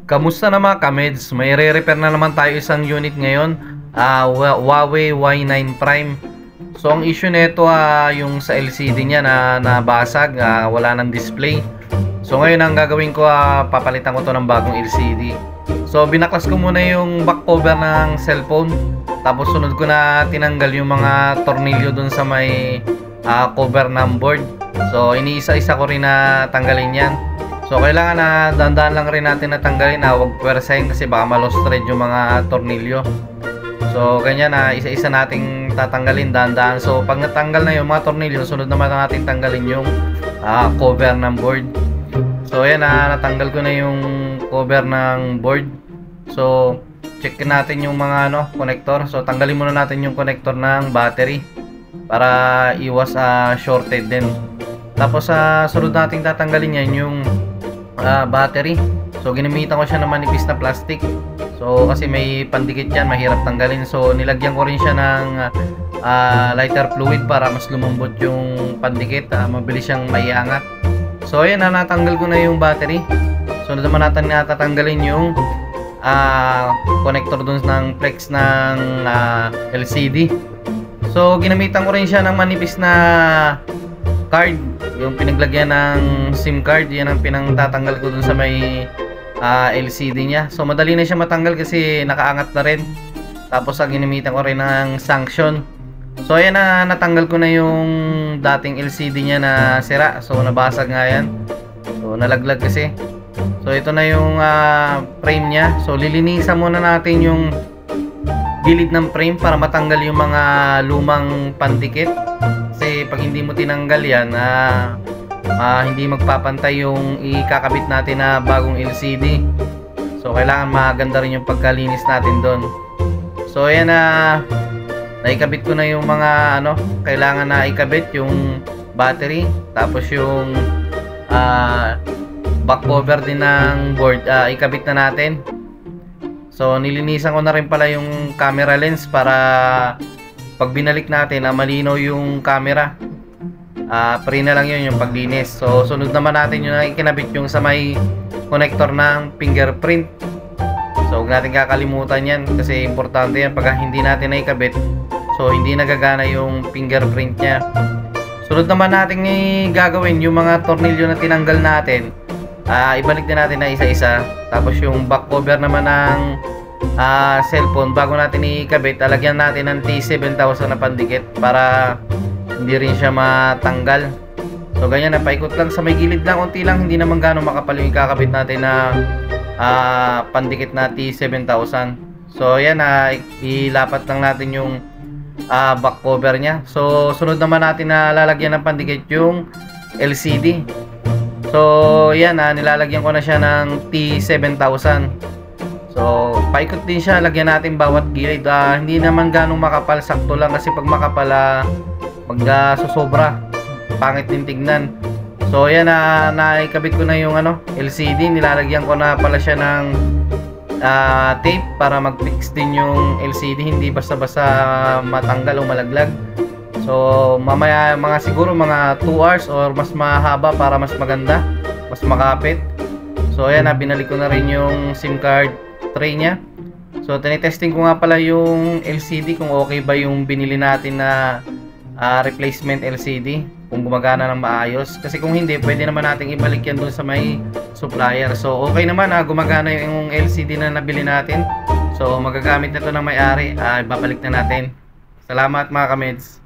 Kamusta na mga kameds? May re-repair na naman tayo isang unit ngayon, Huawei Y9 Prime. So ang issue nito yung sa LCD niya na nabasag, wala nang display. So ngayon ang gagawin ko, papalitan ko to ng bagong LCD. So binaklas ko muna yung back cover ng cellphone. Tapos sunod ko na tinanggal yung mga tornilyo dun sa may cover ng board. So iniisa-isa ko rin na tanggalin yan. So kailangan na dahan-dahan lang rin natin natanggalin, huwag pwersahin kasi baka ma-lost thread yung mga tornilyo. So ganyan isa-isa nating tatanggalin dahan-dahan. So pag natanggal na yung mga tornilyo, sunod naman natin tanggalin yung cover ng board. So ayan, natanggal ko na yung cover ng board. So check natin yung mga connector. So tanggalin muna natin yung connector ng battery para iwas shorted din. Tapos sunod nating tatanggalin yan yung battery. So ginamitan ko siya ng manipis na plastic. So kasi may pandikit yan, mahirap tanggalin. So nilagyan ko rin siya ng lighter fluid para mas lumambot yung pandikit, mabilis siyang maiangat. So ayan, natanggal ko na yung battery. So naman natin natatanggalin yung connector dun ng flex ng LCD. So ginamitan ko rin siya ng manipis na card, yung pinaglagyan ng SIM card. Yan ang pinangtatanggal ko dun sa may LCD nya. So madali na siya matanggal kasi nakaangat na rin. Tapos ginamitan ko rin ng sanction. So ayan, natanggal ko na yung dating LCD nya na sira. So nabasag nga yan. So nalaglag kasi. So ito na yung frame nya. So lilinisan muna natin yung gilid ng frame para matanggal yung mga lumang pandikit. Kasi pag hindi mo tinanggal yan, hindi magpapantay yung ikakabit natin na bagong LCD. So kailangan maganda rin yung pagkalinis natin doon. So ayan, naikabit ko na yung mga kailangan na ikabit, yung battery, tapos yung back cover din ng board, ikabit na natin. So nilinisan ko na rin pala yung camera lens para pag binalik natin malinaw yung camera. Free na lang yun yung paglinis. So sunod naman natin yung ikinabit yung sa may connector ng fingerprint. So huwag natin kakalimutan yan kasi importante yan pag hindi natin naikabit. So hindi nagagana yung fingerprint nya. Sunod naman natin gagawin yung mga tornilyo na tinanggal natin. Ibalik din natin na isa-isa. Tapos yung back cover naman ng cellphone, bago natin ikabit, lagyan natin ng T7000 na pandikit para hindi rin siya matanggal. So ganyan, paikot lang sa may gilid lang, unti lang, hindi naman gano'ng makapal yung ikakabit natin na pandikit na T7000. So yan, ilapat lang natin yung back cover nya. So sunod naman natin na lalagyan ng pandikit yung LCD. So yan, nilalagyan ko na siya ng T7000. So paikot din siya, lagyan natin bawat gilid. Hindi naman ganong makapal, sakto lang kasi pag makapal magsusobra, pangit din tignan. So yan, naikabit ko na yung LCD. Nilalagyan ko na pala siya ng tape para mag-fix din yung LCD, hindi basta-basta matanggal o malaglag. So mamaya siguro mga 2 hours or mas mahaba para mas maganda, mas makapit. So ayan, binalik ko na rin yung SIM card tray nya. So tinitesting ko nga pala yung LCD kung okay ba yung binili natin na replacement LCD, kung gumagana ng maayos. Kasi kung hindi, pwede naman nating ibalik yan dun sa may supplier. So okay naman, gumagana yung LCD na nabili natin. So magagamit na to ng may-ari, ibabalik na natin. Salamat mga kameds.